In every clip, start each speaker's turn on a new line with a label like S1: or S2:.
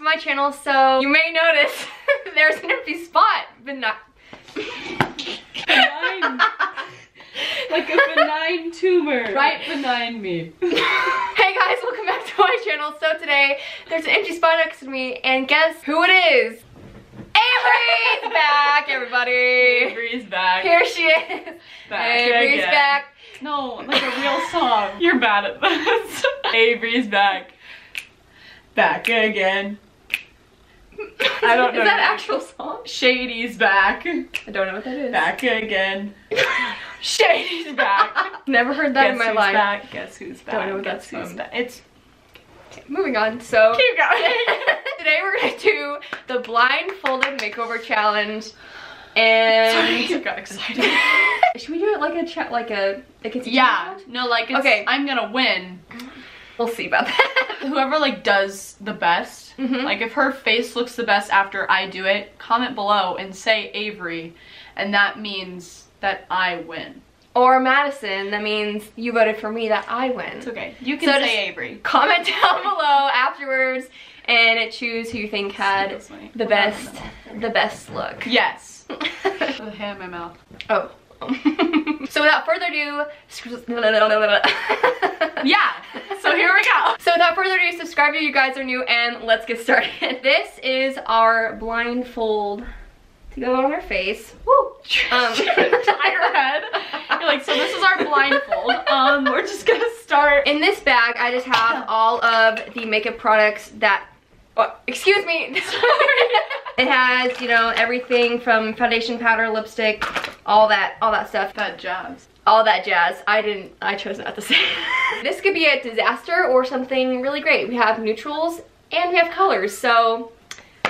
S1: my channel, so you may notice there's an empty spot, but not
S2: benign. Like a benign tumor right behind me.
S1: Hey guys, welcome back to my channel. So today there's an empty spot next to me, and guess who it is? Avery's back, everybody.
S2: Avery's back.
S1: Here she is.
S2: Back
S1: Avery's
S2: again.
S1: back.
S2: No, like a real song. You're bad at this. Avery's back. Back again. I don't know.
S1: Is that an actual song?
S2: Shady's back.
S1: I don't know what that is.
S2: Back again.
S1: Shady's back. Never heard that in my life.
S2: Back? Guess who's back?
S1: Don't know what
S2: Guess
S1: that's
S2: who's
S1: from.
S2: back? It's
S1: Moving on, so
S2: keep going.
S1: today we're gonna do the blindfolded makeover challenge, and
S2: Sorry, I got excited.
S1: should we do it like a chat, like a
S2: Yeah, no, like it's,
S1: okay.
S2: I'm gonna win.
S1: We'll see about that.
S2: Whoever like does the best, like if her face looks the best after I do it, comment below and say Avery, and that means that I win.
S1: Or Madison, that means you voted for me, that I win.
S2: It's okay. You can
S1: So
S2: say Avery.
S1: Comment down below afterwards and choose who you think had the best look.
S2: Yes. With a hand in my mouth.
S1: Oh. So without further ado,
S2: Yeah. So here we go.
S1: So without further ado, subscribe if you guys are new, and let's get started. This is our blindfold to go on our face. Woo!
S2: Entire head. You're like, so this is our blindfold. We're just gonna start.
S1: In this bag, I just have all of the makeup products that, oh, excuse me. It has, you know, everything from foundation, powder, lipstick, all that stuff.
S2: That jazz.
S1: All that jazz. I chose not to say. This could be a disaster or something really great. We have neutrals and we have colors, so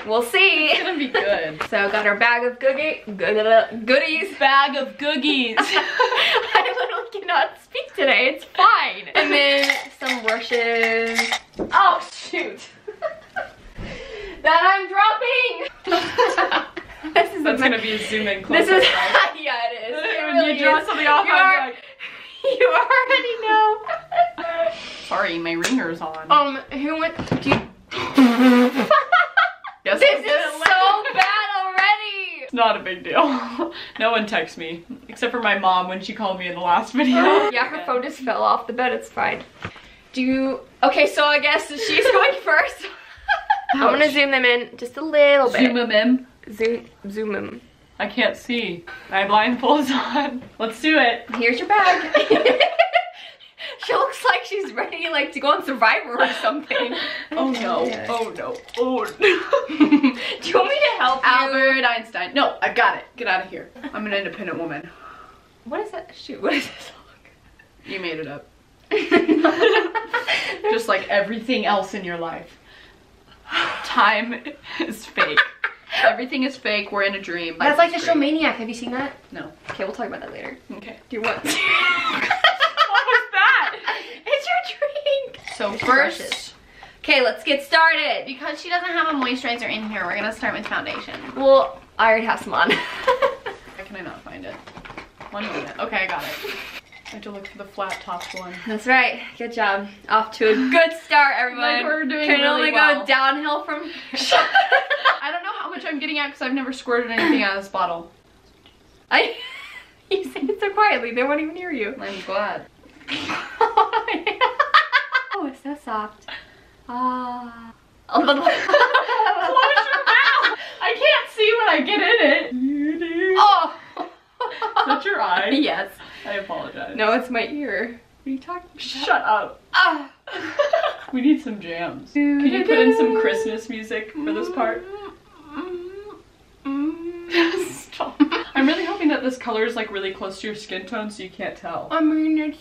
S1: we'll see.
S2: It's gonna be good.
S1: So got our bag of goodies.
S2: Bag of googies.
S1: I literally cannot speak today. It's fine. And then some brushes. Oh shoot. That I'm dropping.
S2: That's gonna be a zoom in close.
S1: This is yeah, it is. It
S2: When
S1: really
S2: you draw
S1: is.
S2: something off,
S1: You already know.
S2: sorry, my ringer's on.
S1: Who went? Do you,
S2: Yes,
S1: this is so bad already.
S2: It's not a big deal. No one texts me, except for my mom when she called me in the last video.
S1: Yeah, her phone just fell off the bed. It's fine. Okay, so I guess she's going first. I'm gonna zoom them in just a little bit.
S2: Zoom them in.
S1: Zoom them.
S2: I can't see. My blindfold's on. Let's do it.
S1: Here's your bag. She looks like she's ready, like, to go on Survivor or something.
S2: Oh no.
S1: Yeah.
S2: Oh no. Oh no.
S1: Do you want me to help you?
S2: Albert Einstein. No, I got it. Get out of here. I'm an independent woman.
S1: What is that? Shoot, what is this song?
S2: You made it up. Just like everything else in your life. Time is fake. Everything is fake. We're in a dream.
S1: That's like the show Maniac. Have you seen that?
S2: No.
S1: Okay, we'll talk about that later.
S2: Okay.
S1: Do you want?
S2: What was that?
S1: It's your drink.
S2: So
S1: Brushes.
S2: first,
S1: Okay, let's get started.
S3: Because she doesn't have a moisturizer in here, we're gonna start with foundation.
S1: Well, I already have some on.
S2: why can I not find it? 1 minute. Okay, I got it. I have to look for the flat topped one.
S1: That's right. Good job. Off to a good start, everyone.
S2: Like we're doing
S1: Can
S2: really
S1: only
S2: well.
S1: go downhill from here.
S2: I don't know how much I'm getting at because I've never squirted anything out of this bottle.
S1: You said it so quietly. They won't even hear you.
S2: I'm glad.
S1: Oh, it's so soft. Ah.
S2: Close your mouth! I can't see when I get in it.
S1: Oh.
S2: Is that your eye?
S1: Yes.
S2: I apologize.
S1: No, it's my ear. What are you talking about?
S2: Shut up.
S1: Ah.
S2: We need some jams. Can you put in some Christmas music for this part? Stop. I'm really hoping that this color is like really close to your skin tone so you can't tell.
S1: I mean,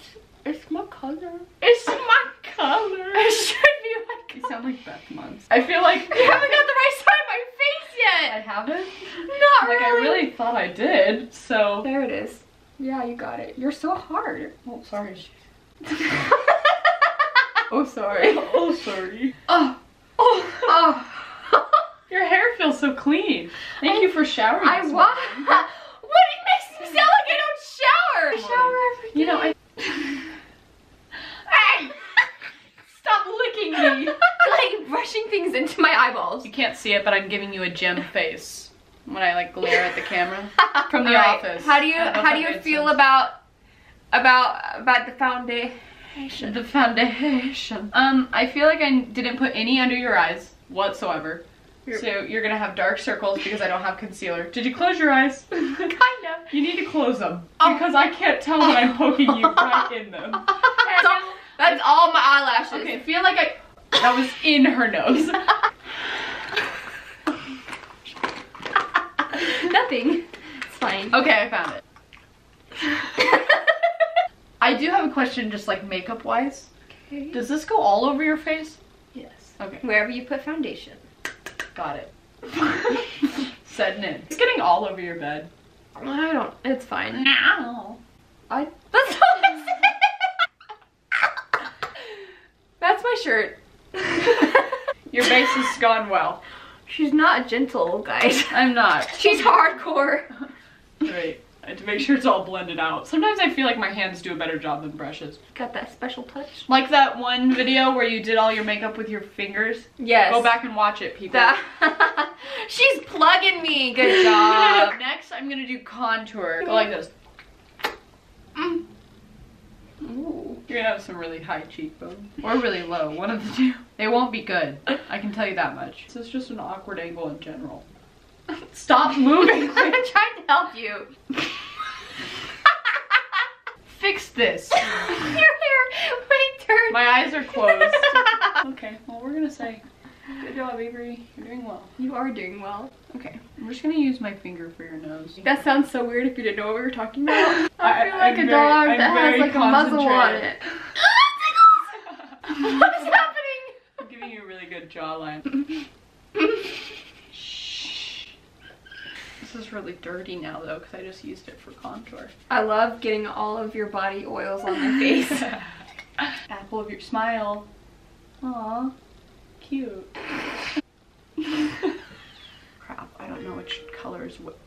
S1: it's my color.
S2: It's my color.
S1: It should be my color.
S2: You sound like Beth Munns. I feel like
S1: You haven't got the right side of my face
S2: I
S1: yet.
S2: haven't.
S1: Not
S2: Like I really thought I did. So.
S1: There it is. Yeah, you got it. You're so hard.
S2: Oh, sorry.
S1: Oh, sorry.
S2: Oh, sorry.
S1: Oh.
S2: Oh. Your hair feels so clean. Thank you for showering.
S1: I
S2: this
S1: want.
S2: morning.
S1: What makes me sound like I don't shower? I shower every day.
S2: You know, Hey! Stop licking me.
S1: Like brush mashing things into my eyeballs.
S2: You can't see it, but I'm giving you a gem face when I like glare at the camera from the office.
S1: How do you feel about the foundation?
S2: The foundation. I feel like I didn't put any under your eyes whatsoever. So you're gonna have dark circles because I don't have concealer. Did you close your eyes?
S1: Kind of.
S2: You need to close them because I can't tell when I'm poking you right in them.
S1: That's all my eyelashes.
S2: Okay, I feel like that was in her nose.
S1: Nothing. It's fine.
S2: Okay, I found it. I do have a question, just like makeup wise.
S1: Okay.
S2: Does this go all over your face?
S1: Yes.
S2: Okay.
S1: Wherever you put foundation.
S2: Got it. Setting in. It's getting all over your bed.
S1: I don't. It's fine.
S2: No.
S1: That's all I said. That's my shirt.
S2: Your base has gone well.
S1: She's not gentle, guys.
S2: I'm not.
S1: She's hardcore.
S2: Right. I have to make sure it's all blended out. Sometimes I feel like my hands do a better job than brushes.
S1: Got that special touch.
S2: Like that one video where you did all your makeup with your fingers.
S1: Yes.
S2: Go back and watch it, people.
S1: She's plugging me. Good job.
S2: Next, I'm gonna do contour. Go like this.
S1: Ooh.
S2: You're gonna have some really high cheekbones. Or really low, one of the two. They won't be good. I can tell you that much. This is just an awkward angle in general. Stop moving.
S1: I'm trying to help you.
S2: Fix this.
S1: Your hair. Wait, turn.
S2: My eyes are closed. Okay, well we're gonna say, good job, Avery. You're doing well.
S1: You are doing well.
S2: Okay, I'm just gonna use my finger for your nose.
S1: That sounds so weird if you didn't know what we were talking about. I feel like
S2: I'm
S1: a dog
S2: very-
S1: that
S2: I'm
S1: has
S2: very
S1: like a muzzle on it. What is happening?
S2: I'm giving you a really good jawline. This is really dirty now though, because I just used it for contour.
S1: I love getting all of your body oils on my face.
S2: Apple of your smile. Aw, cute. Crap, I don't know which color is what.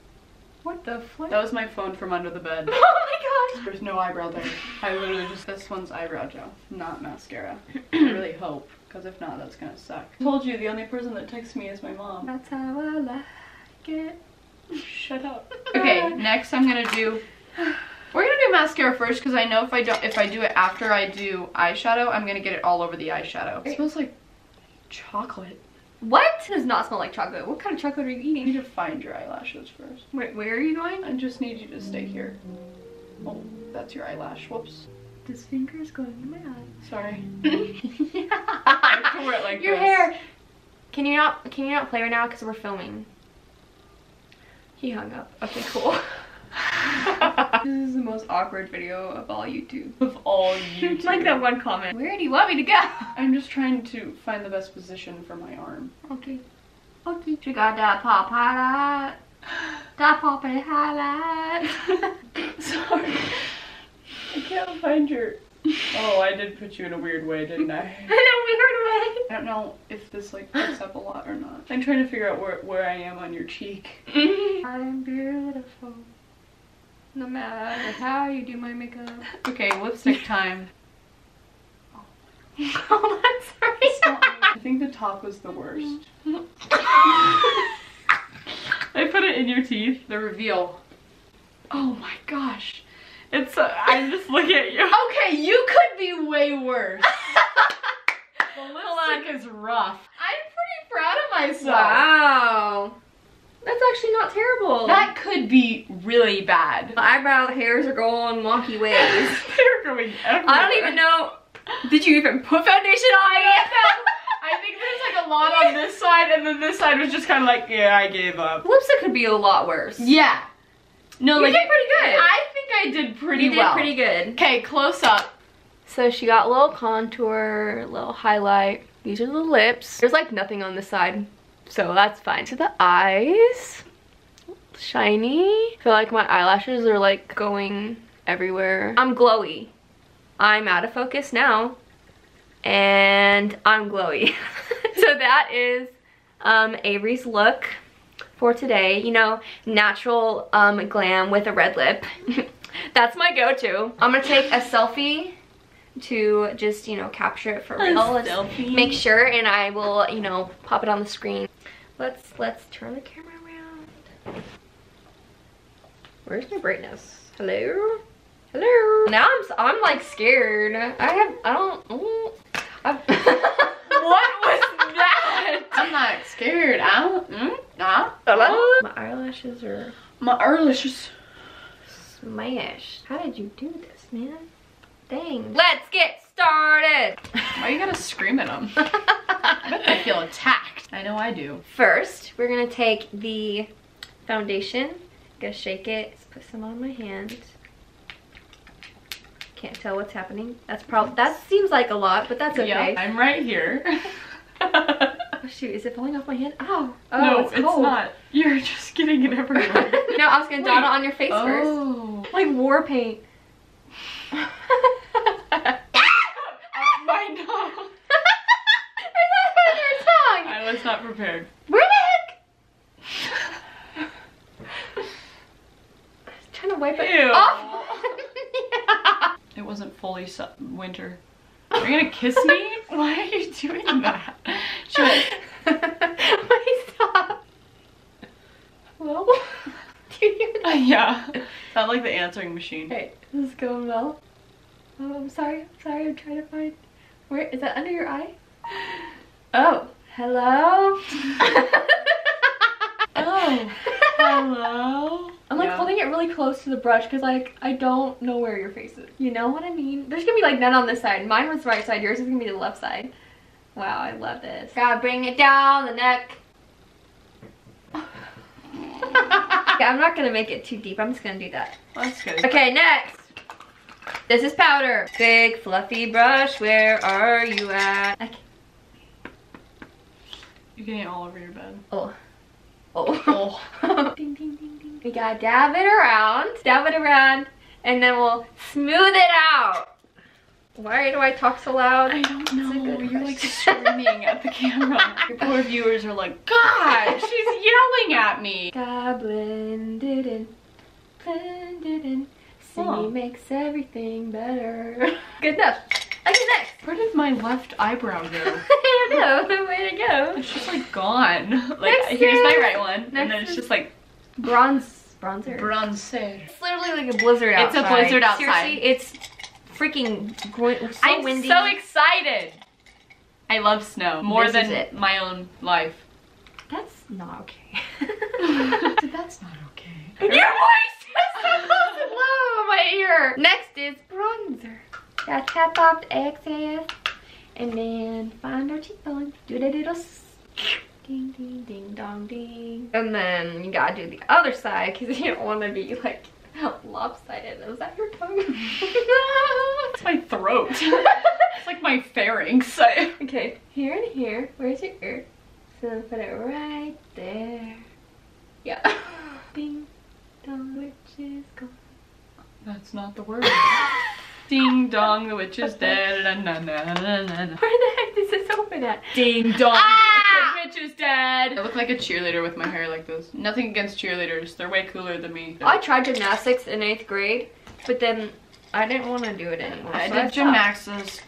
S1: What the fuck?
S2: That was my phone from under the bed.
S1: Oh my gosh.
S2: There's no eyebrow there. I literally just, this one's eyebrow gel, not mascara. I really hope, because if not, that's gonna suck. I told you, the only person that texts me is my mom.
S1: That's how I like it.
S2: Shut up. Okay, next I'm gonna do, we're gonna do mascara first, because I know if I do it after I do eyeshadow, I'm gonna get it all over the eyeshadow. It smells like chocolate.
S1: What? It does not smell like chocolate. What kind of chocolate are you
S2: You need
S1: eating?
S2: to find your eyelashes first.
S1: Wait, where are you going?
S2: I just need you to stay here. Oh, that's your eyelash. Whoops.
S1: This finger is going in my eye.
S2: Sorry. I have to wear it like
S1: Your
S2: this.
S1: hair. Can you not play right now because we're filming? He hung up. Okay, cool. This is the most awkward video of all YouTube.
S2: Of all YouTube.
S1: Like that one comment. Where do you want me to go?
S2: I'm just trying to find the best position for my arm.
S1: Okay. Okay. She got that pop highlight. That poppy highlight.
S2: Sorry. I can't find your... Oh, I did put you in a weird way, didn't I?
S1: In a weird way.
S2: I don't know if this like picks up a lot or not. I'm trying to figure out where I am on your cheek.
S1: I'm beautiful. No matter how you do my makeup.
S2: Okay, lipstick time.
S1: Oh, that's sorry.
S2: I think the top was the worst. I put it in your teeth. The reveal. Oh my gosh. It's I'm just looking at you. Okay, you could be way worse. The lipstick is rough. I'm pretty proud of myself.
S1: Wow. That's actually not terrible.
S2: That could be really bad.
S1: My eyebrow hairs are going wonky ways.
S2: They're going everywhere.
S1: I don't even know. Did you even put foundation on it?
S2: I think there's like a lot on this side, and then this side was just kind of like, yeah, I gave up.
S1: Lipstick could be a lot worse.
S2: Yeah. No,
S1: You
S2: like
S1: did pretty good.
S2: I think I did pretty
S1: You did
S2: well.
S1: pretty good.
S2: Okay, close up.
S1: So she got a little contour, a little highlight. These are the lips. There's like nothing on this side, so that's fine. To the eyes, shiny. I feel like my eyelashes are like going everywhere. I'm glowy. I'm out of focus now, and I'm glowy. So that is Avery's look for today. You know, natural glam with a red lip. That's my go-to. I'm gonna take a selfie to just, you know, capture it for real. Let's make sure, and I will, you know, pop it on the screen. Let's turn the camera around. Where's my brightness? Hello? Hello? Now I'm like scared. What was that?
S2: I'm not scared.
S1: Hello? My eyelashes are smashed. How did you do this, man? Dang. Let's get started.
S2: Why you gotta scream at them? I bet they feel attacked. I know I do.
S1: First, we're gonna take the foundation. Gonna shake it. Let's put some on my hand. Can't tell what's happening. That seems like a lot, but that's okay.
S2: Yeah, I'm right here.
S1: Oh shoot, is it falling off my hand? Ow. Oh,
S2: no,
S1: it's cold.
S2: not. You're just getting it everywhere.
S1: No, I was gonna dot it on your face first. Like war paint.
S2: My nose.
S1: Your tongue.
S2: I was not prepared.
S1: Where the heck? I was trying to wipe it off. Yeah.
S2: It wasn't fully winter. Are you gonna kiss me? Why are you doing that? She went.
S1: Wait, stop. Hello? Do you hear that?
S2: Yeah. Sound like the answering machine.
S1: Hey, this is going well. Oh, I'm sorry. I'm trying to find. Where is that under your eye? Oh, hello.
S2: Oh, hello.
S1: I'm like holding it really close to the brush because like I don't know where your face is. You know what I mean? There's gonna be like none on this side. Mine was the right side. Yours is gonna be the left side. Wow, I love this. Gotta bring it down the neck. Yeah, I'm not gonna make it too deep. I'm just gonna do that.
S2: That's good.
S1: Okay, next. This is powder. Big fluffy brush. Where are you at?
S2: You're getting it all over your bed.
S1: Oh. Ding, ding, ding, ding. We gotta dab it around, and then we'll smooth it out. Why do I talk so loud?
S2: I don't know. You're like screaming at the camera. Your poor viewers are like, God, she's yelling at me.
S1: Gotta blend it in. See, makes everything better. Good enough. Okay, next.
S2: Where did my left eyebrow go?
S1: I don't know. Way to go.
S2: It's just like gone. Like,
S1: Next
S2: here's my
S1: is-
S2: right one.
S1: next
S2: And then it's
S1: is-
S2: just like
S1: Bronzer.
S2: It's
S1: literally like a blizzard outside.
S2: It's a blizzard outside.
S1: Seriously, it's freaking so
S2: I'm
S1: windy.
S2: so excited. I love snow more
S1: This is
S2: than
S1: it.
S2: my own life.
S1: That's not okay.
S2: That's not okay.
S1: Your voice is so close and low in my ear. Next is bronzer. Gotta tap off the excess and then find our cheekbone. Do the little ding ding ding dong ding. And then you gotta do the other side because you don't want to be like lopsided. Is that your tongue?
S2: It's my throat. It's like my pharynx.
S1: Okay, here and here. Where's your ear? So put it right there. Yeah. Ding dong, which is gone.
S2: That's not the word. Ding dong, the witch is dead. Na, na, na, na, na.
S1: Where the heck does this open at?
S2: Ding dong, the witch is dead. I look like a cheerleader with my hair like this. Nothing against cheerleaders. They're way cooler than me.
S1: I tried gymnastics in 8th grade, but then I didn't want to do it anymore.
S2: I
S1: so
S2: did
S1: stopped.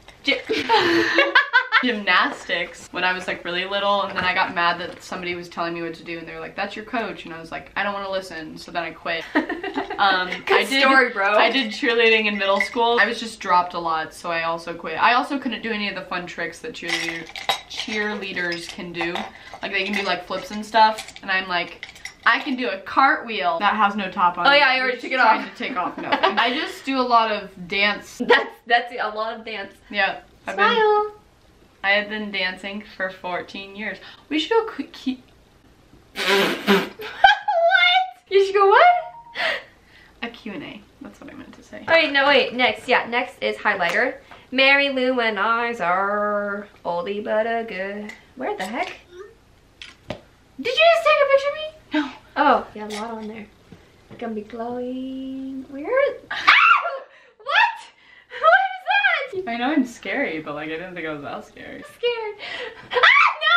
S2: gymnastics when I was like really little, and then I got mad that somebody was telling me what to do, and they were like, that's your coach, and I was like, I don't want to listen, so then I quit.
S1: Good story, bro.
S2: I did cheerleading in middle school. I was just dropped a lot, so I also quit. I also couldn't do any of the fun tricks that cheerleaders can do. Like they can do like flips and stuff, and I'm like, I can do a cartwheel that has no top on.
S1: Oh yeah, I already took it off.
S2: Trying to take off nothing. I just do a lot of dance.
S1: That's a lot of dance.
S2: Yeah.
S1: Smile.
S2: I have been dancing for 14 years. We should go
S1: What? You should go what?
S2: a Q&A. That's what I meant to say.
S1: Oh, wait, next. Yeah, next is highlighter. Mary Lou and eyes are oldie but a good. Where the heck? Did you just take a picture of me?
S2: No.
S1: Oh, yeah, a lot on there. Gonna be glowing. Where? Ow! What? What is that?
S2: I know I'm scary, but like I didn't think I was that scary.
S1: I'm scared. Ah, no,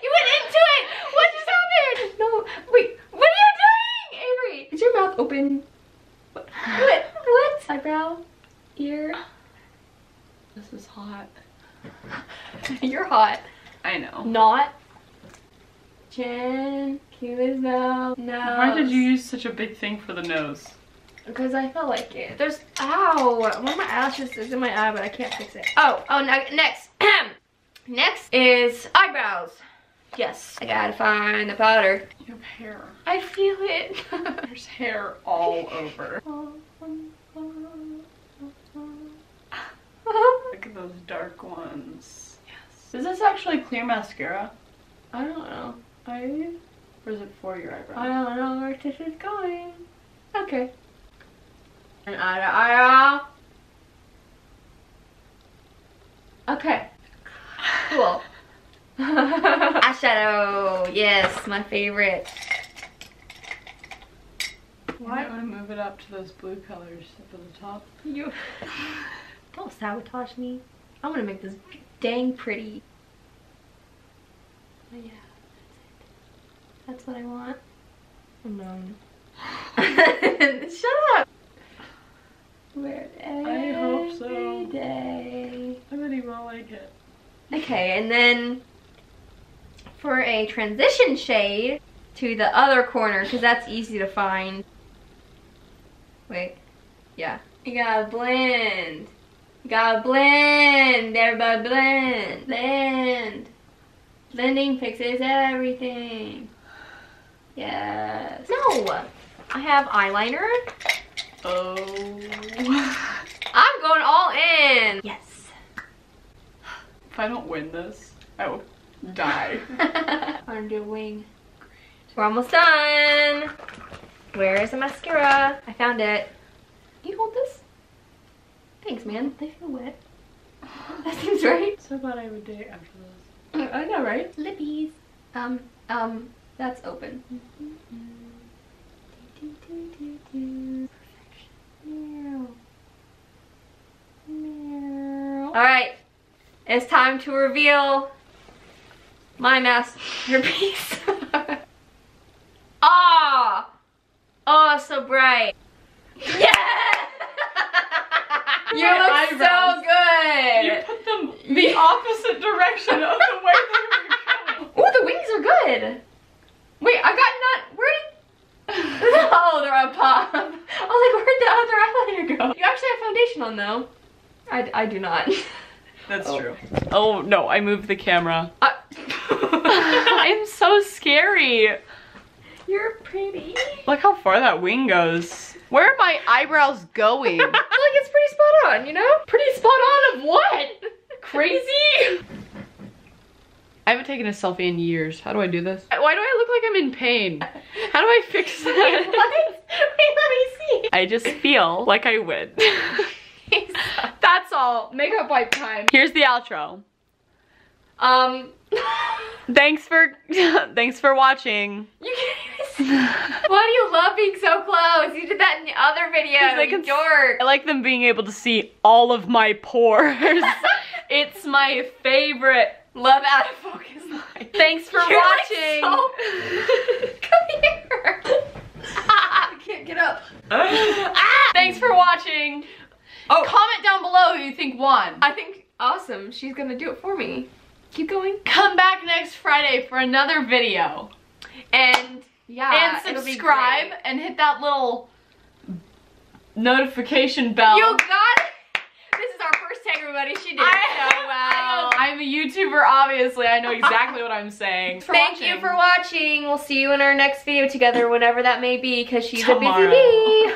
S1: you went into it. What just happened? No, wait, what are you doing, Avery? Is your mouth? open. What? Eyebrow? Ear?
S2: This is hot.
S1: You're hot.
S2: I know.
S1: Not. Chin, cupid's nose.
S2: Why did you use such a big thing for the nose?
S1: Because I felt like it. There's, ow, one of my eyelashes is in my eye, but I can't fix it. Oh, next. Next is eyebrows. Yes, I gotta find the powder.
S2: You have hair.
S1: I feel it.
S2: There's hair all over. Look at those dark ones. Yes. Is this actually clear mascara?
S1: I don't know.
S2: Or is it for your eyebrows?
S1: I don't know where this is going. Okay. An eye. Okay. Cool. Eyeshadow. Yes, my favorite.
S2: Why? I want to move it up to those blue colors up at the top.
S1: You don't sabotage me. I'm gonna make this dang pretty. Oh yeah, that's what I want. Shut up. Wear it
S2: I hope so.
S1: every day.
S2: I bet he will like it.
S1: Okay, and then for a transition shade to the other corner, because that's easy to find. Wait, yeah. You gotta blend. You gotta blend. Everybody blend. Blend. Blending fixes everything. Yes. No, I have eyeliner.
S2: Oh.
S1: I'm going all in. Yes.
S2: If I don't win this, I will die.
S1: I'm gonna do a wing. Great. We're almost done. Where is the mascara? I found it. Can you hold this? Thanks, man. They feel wet. That seems right.
S2: So glad I have a date after this.
S1: I know, right? Lippies. That's open. Alright. It's time to reveal my masterpiece. Ah! Oh, so bright. Yeah! You look so good.
S2: You put them the opposite direction of the way they were going.
S1: Oh, the wings are good. Wait, I got not. Where did? Oh, they're on top. I was like, where'd the other eyeliner go? You actually have foundation on though. I do not.
S2: That's true. Oh no, I moved the camera. I'm so scary.
S1: You're pretty.
S2: Look how far that wing goes. Where are my eyebrows going?
S1: I feel like it's pretty spot on, you know?
S2: Pretty spot on of what? Crazy? I haven't taken a selfie in years. How do I do this? Why do I look like I'm in pain? How do I fix that?
S1: What? Wait, let me see.
S2: I just feel like I win. That's all. Makeup wipe time. Here's the outro. Thanks for watching.
S1: You can't even see. Why do you love being so close? You did that in the other video, you dork.
S2: I like them being able to see all of my pores. It's my favorite.
S1: Love out of focus light.
S2: Thanks for watching.
S1: Like come here. I can't get up.
S2: Thanks for watching. Oh, comment down below who you think won.
S1: I think awesome. She's gonna do it for me. Keep going.
S2: Come back next Friday for another video.
S1: And yeah,
S2: and subscribe and hit that little notification bell.
S1: You got it. This is our first take, everybody. She did so well.
S2: I'm a YouTuber, obviously. I know exactly what I'm saying.
S1: Thank you for watching. We'll see you in our next video together, whenever that may be, because she's a busy bee.